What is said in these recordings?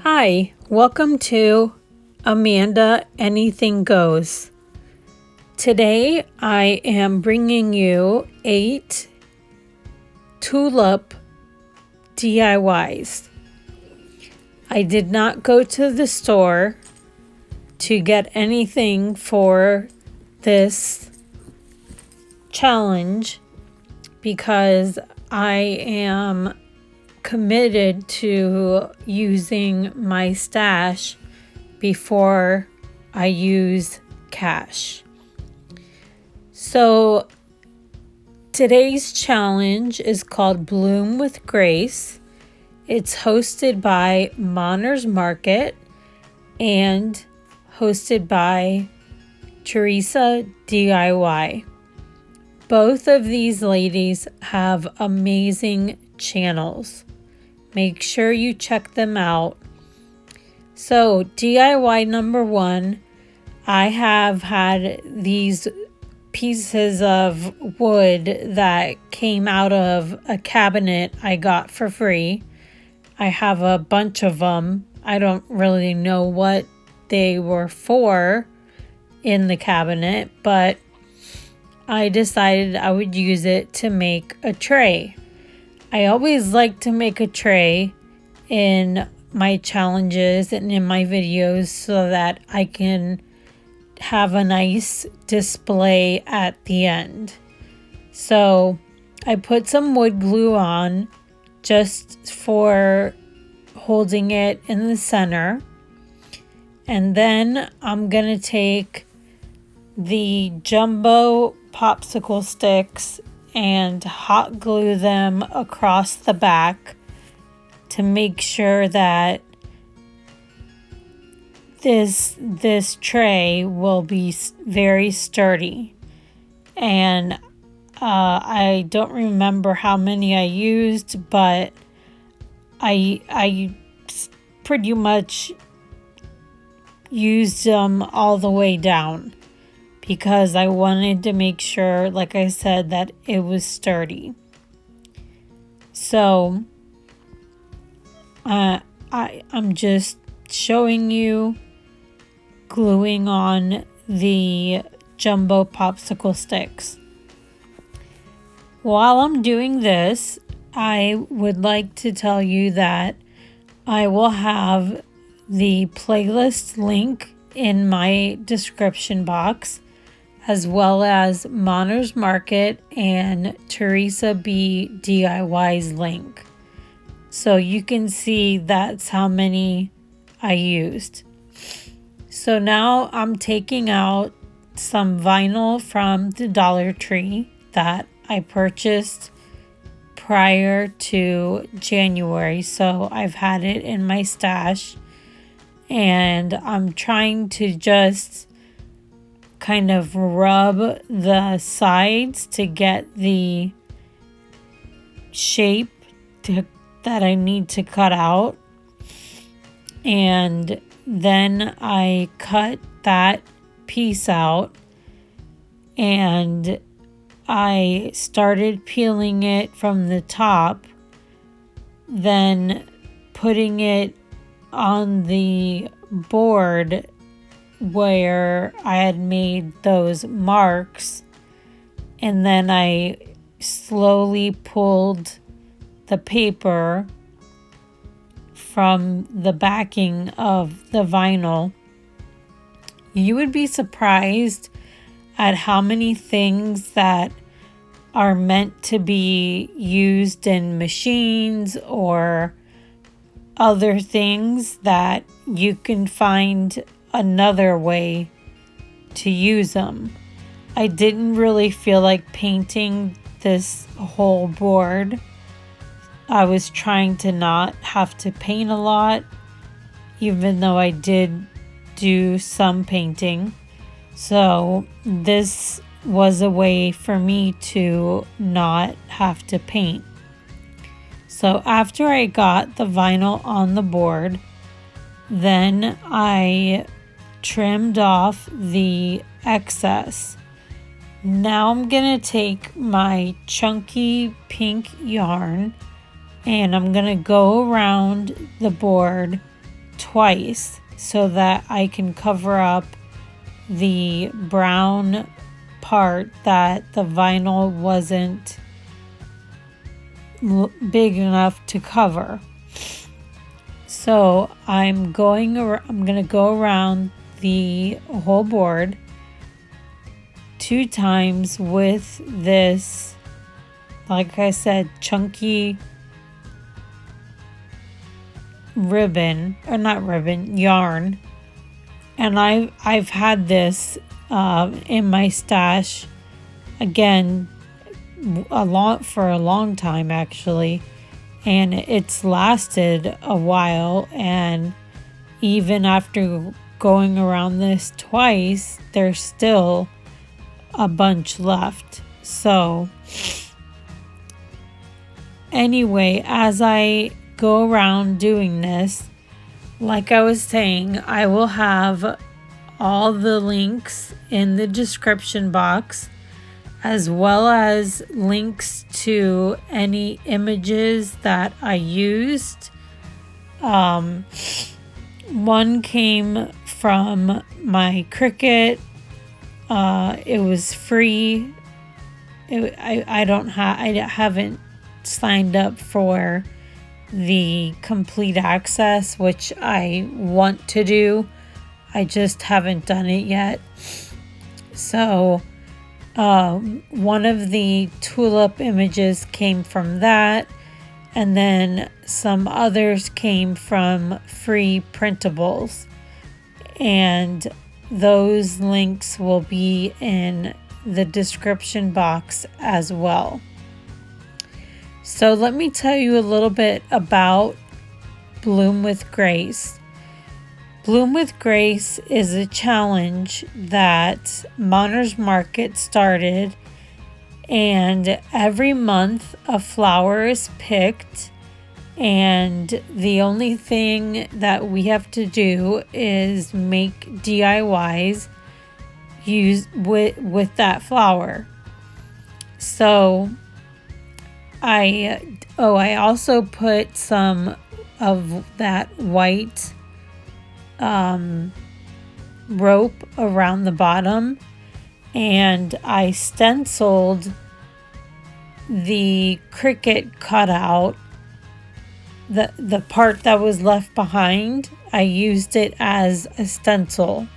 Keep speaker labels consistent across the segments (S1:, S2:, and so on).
S1: Hi, welcome to Amanda Anything Goes. Today I am bringing you 8 tulip DIYs. I did not go to the store to get anything for this challenge because I am committed to using my stash before I use cash. So today's challenge is called Bloom with Grace. It's hosted by Monner's Market and hosted by Theresa DIY. Both of these ladies have amazing channels. Make sure you check them out. So DIY number 1, I have had these pieces of wood that came out of a cabinet I got for free. I have a bunch of them. I don't really know what they were for in the cabinet, but I decided I would use it to make a tray. I always like to make a tray in my challenges and in my videos so that I can have a nice display at the end. So I put some wood glue on just for holding it in the center. And then I'm going to take the jumbo popsicle sticks and hot glue them across the back to make sure that this tray will be very sturdy. And I don't remember how many I used, but I pretty much used them all the way down because I wanted to make sure, like I said, that it was sturdy. So I'm just showing you gluing on the jumbo popsicle sticks. While I'm doing this, I would like to tell you that I will have the playlist link in my description box, as well as Monner's Market and Theresa B DIY's link. So you can see that's how many I used. So now I'm taking out some vinyl from the Dollar Tree that I purchased prior to January. So I've had it in my stash. And I'm trying to just kind of rub the sides to get the shape that I need to cut out. And then I cut that piece out and I started peeling it from the top, then putting it on the board where I had made those marks, and then I slowly pulled the paper from the backing of the vinyl. You would be surprised at how many things that are meant to be used in machines or other things that you can find another way to use them. I didn't really feel like painting this whole board. I was trying to not have to paint a lot, even though I did do some painting. So this was a way for me to not have to paint. So after I got the vinyl on the board, then I trimmed off the excess. Now I'm going to take my chunky pink yarn and I'm going to go around the board twice so that I can cover up the brown part that the vinyl wasn't big enough to cover. So I'm going to go around the whole board 2 times with this, like I said, chunky yarn. And I've had this in my stash again for a long time actually, and it's lasted a while, and even after going around this twice, there's still a bunch left. So anyway, as I go around doing this, like I was saying, I will have all the links in the description box, as well as links to any images that I used. One came from my Cricut. It was free. I haven't signed up for the complete access, which I want to do. I just haven't done it yet. So one of the tulip images came from that, and then some others came from free printables, and those links will be in the description box as well. So let me tell you a little bit about Bloom with Grace. Bloom with Grace is a challenge that Monner's Market started, and every month a flower is picked, and the only thing that we have to do is make DIYs with that flower. So I also put some of that white rope around the bottom, and I stenciled the Cricut cutout, the part that was left behind. I used it as a stencil.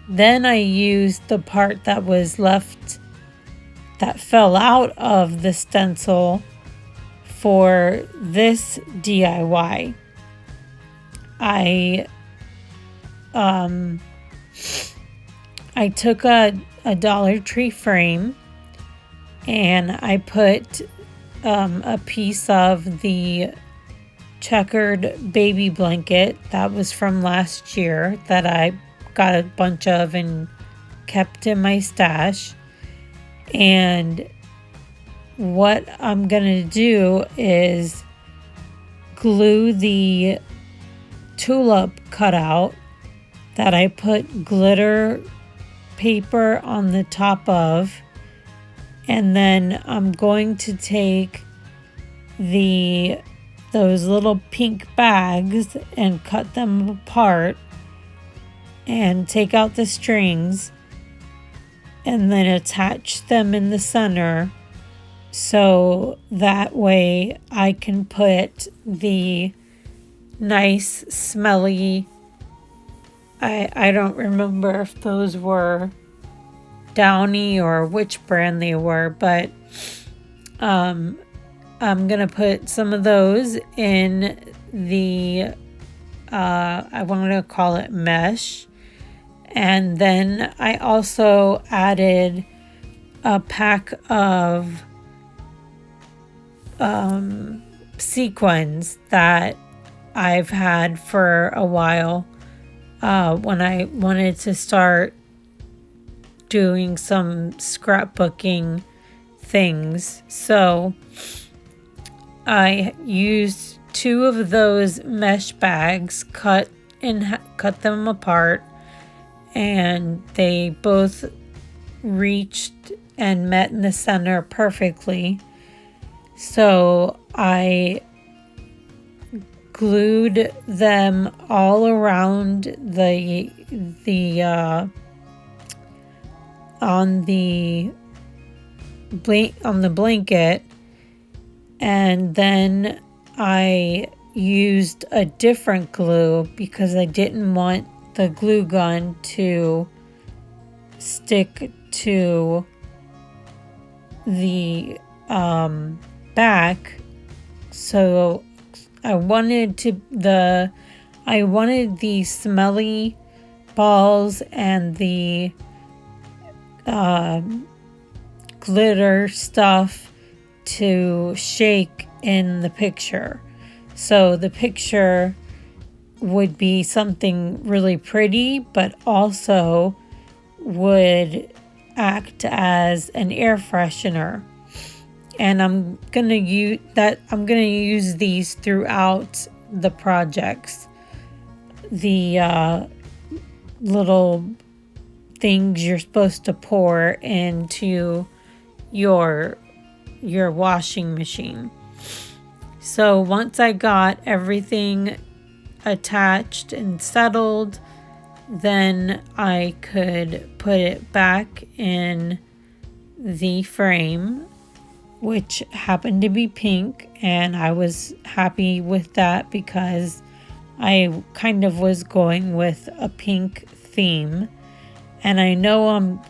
S1: Then I used the part that was left that fell out of the stencil for this DIY. I took a Dollar Tree frame, and I put a piece of the checkered baby blanket that was from last year that I got a bunch of and kept in my stash. And what I'm gonna do is glue the tulip cutout that I put glitter paper on the top of, and then I'm going to take those little pink bags and cut them apart and take out the strings, and then attach them in the center, so that way I can put the nice smelly, I don't remember if those were Downy or which brand they were, but I'm gonna put some of those in the I want to call it mesh. And then I also added a pack of sequins that I've had for a while when I wanted to start doing some scrapbooking things. So I used 2 of those mesh bags, cut them apart, and they both reached and met in the center perfectly. So I glued them all around the on the blanket, and then I used a different glue because I didn't want the glue gun to stick to the back. So I wanted the smelly balls and the glitter stuff to shake in the picture. So the picture would be something really pretty, but also would act as an air freshener. And I'm gonna use these throughout the projects. The little things you're supposed to pour into your washing machine. So once I got everything attached and settled, then I could put it back in the frame, which happened to be pink, and I was happy with that because I kind of was going with a pink theme. And I know I'm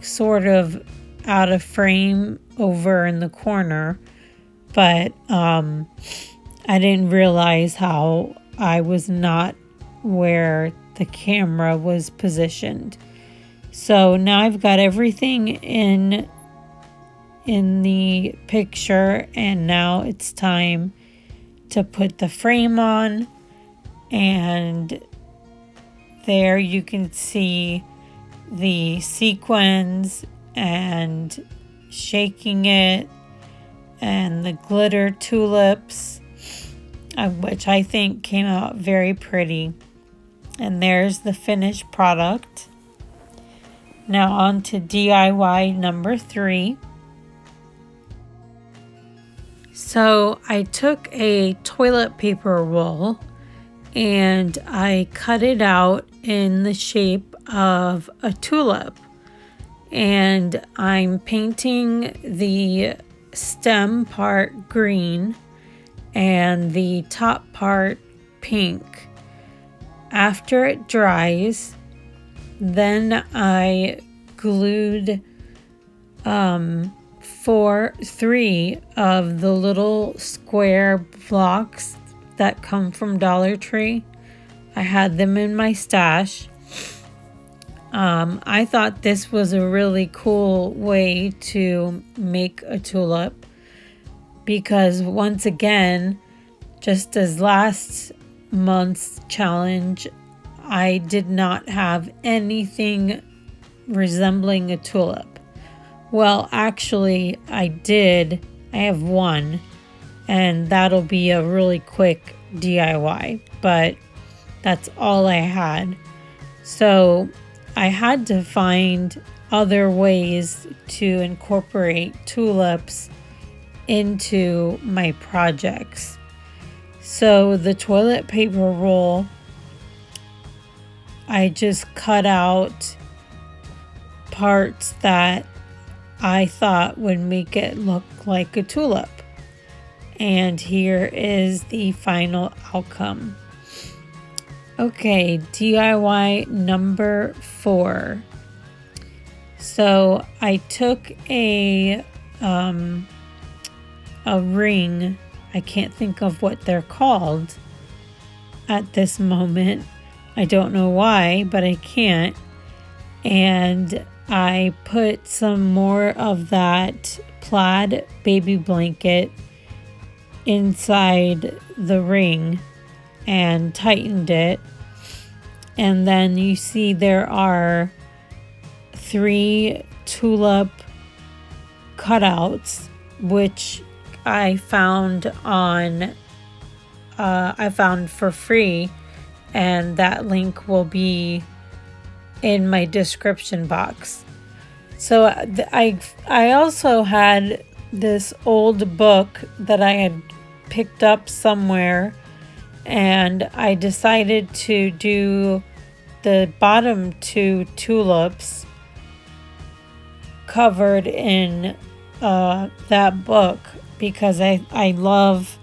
S1: sort of out of frame over in the corner, but I didn't realize how I was not where the camera was positioned. So now I've got everything in the picture, and now it's time to put the frame on. And there you can see the sequins and shaking it, and the glitter tulips, which I think came out very pretty. And there's the finished product. Now on to DIY number 3. So I took a toilet paper roll and I cut it out in the shape of a tulip. And I'm painting the stem part green and the top part pink. After it dries, then I glued 3 of the little square blocks that come from Dollar Tree. I had them in my stash. I thought this was a really cool way to make a tulip because, once again, just as last month's challenge, I did not have anything resembling a tulip. Well, actually, I did. I have one, and that'll be a really quick DIY, but that's all I had. So I had to find other ways to incorporate tulips into my projects. So the toilet paper roll, I just cut out parts that I thought would make it look like a tulip. And here is the final outcome. Okay, DIY number 4. So I took a ring. I can't think of what they're called at this moment. I don't know why, but I can't. And I put some more of that plaid baby blanket inside the ring and tightened it. And then you see there are 3 tulip cutouts, which I found for free, and that link will be in my description box. So I also had this old book that I had picked up somewhere and I decided to do the bottom 2 tulips covered in that book because I love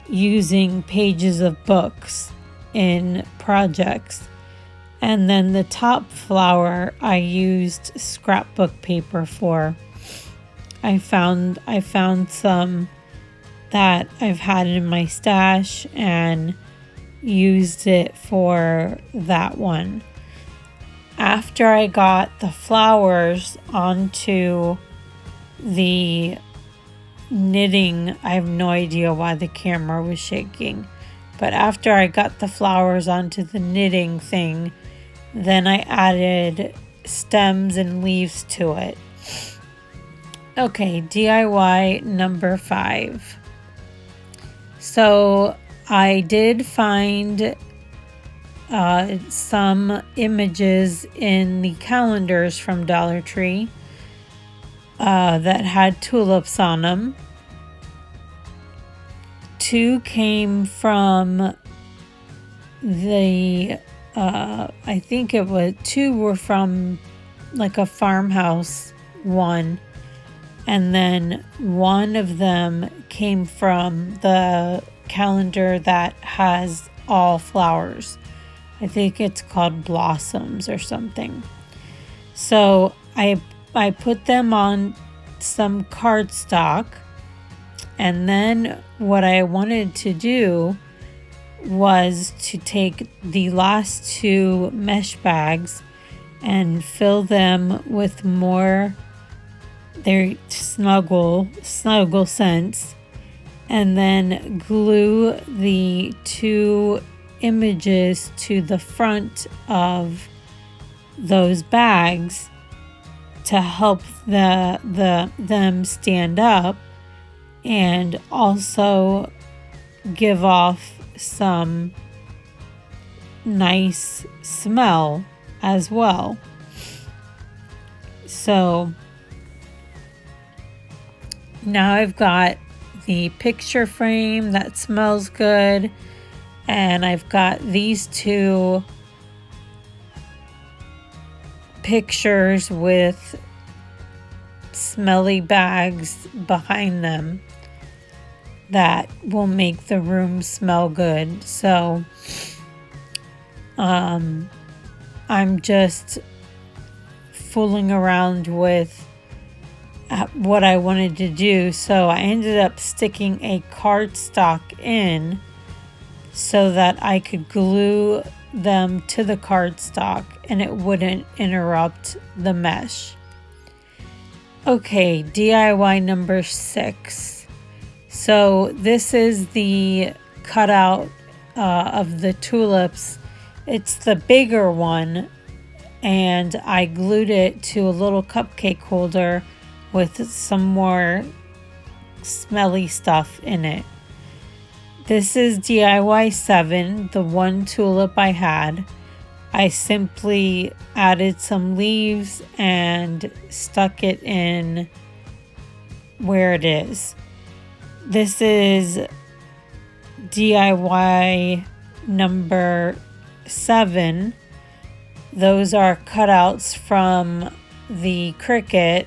S1: using pages of books in projects. And then the top flower I used scrapbook paper for. I found some that I've had in my stash and used it for that one. After I got the flowers onto the knitting, I have no idea why the camera was shaking, but after I got the flowers onto the knitting thing, then I added stems and leaves to it. Okay, DIY number 5. So I did find some images in the calendars from Dollar Tree that had tulips on them. 2 came from the I think it was 2 were from like a farmhouse one, and then one of them came from the calendar that has all flowers. I think it's called Blossoms or something. So I put them on some cardstock, and then what I wanted to do was to take the last 2 mesh bags and fill them with more their snuggle scents, and then glue the 2 images to the front of those bags to help them stand up and also give off some nice smell as well. So now I've got the picture frame that smells good, and I've got these 2 pictures with smelly bags behind them that will make the room smell good. So I'm just fooling around with what I wanted to do. So I ended up sticking a cardstock in so that I could glue them to the cardstock and it wouldn't interrupt the mesh. Okay, DIY number 6. So this is the cutout of the tulips. It's the bigger one, and I glued it to a little cupcake holder with some more smelly stuff in it. This is DIY 7, the one tulip I had. I simply added some leaves and stuck it in where it is. This is DIY number 7. Those are cutouts from the Cricut.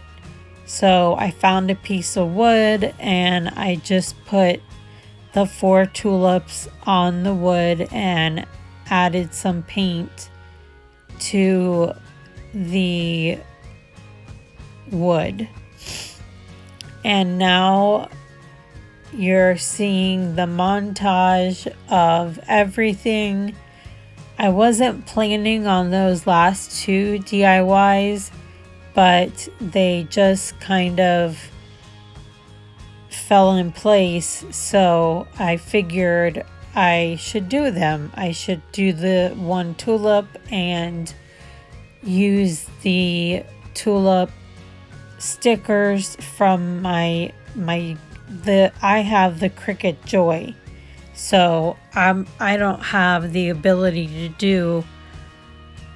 S1: So I found a piece of wood and I just put the 4 tulips on the wood and added some paint to the wood. And now you're seeing the montage of everything. I wasn't planning on those last 2 DIYs, but they just kind of fell in place, so I figured I should do them. I should do the one tulip and use the tulip stickers from I have the Cricut Joy, so I don't have the ability to do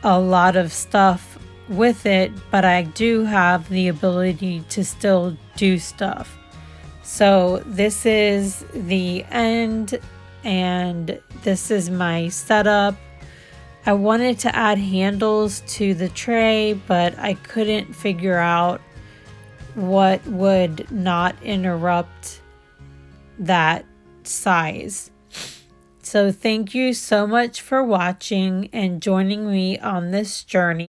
S1: a lot of stuff with it, but I do have the ability to still do stuff. So this is the end and this is my setup. I wanted to add handles to the tray, but I couldn't figure out what would not interrupt that size. So thank you so much for watching and joining me on this journey.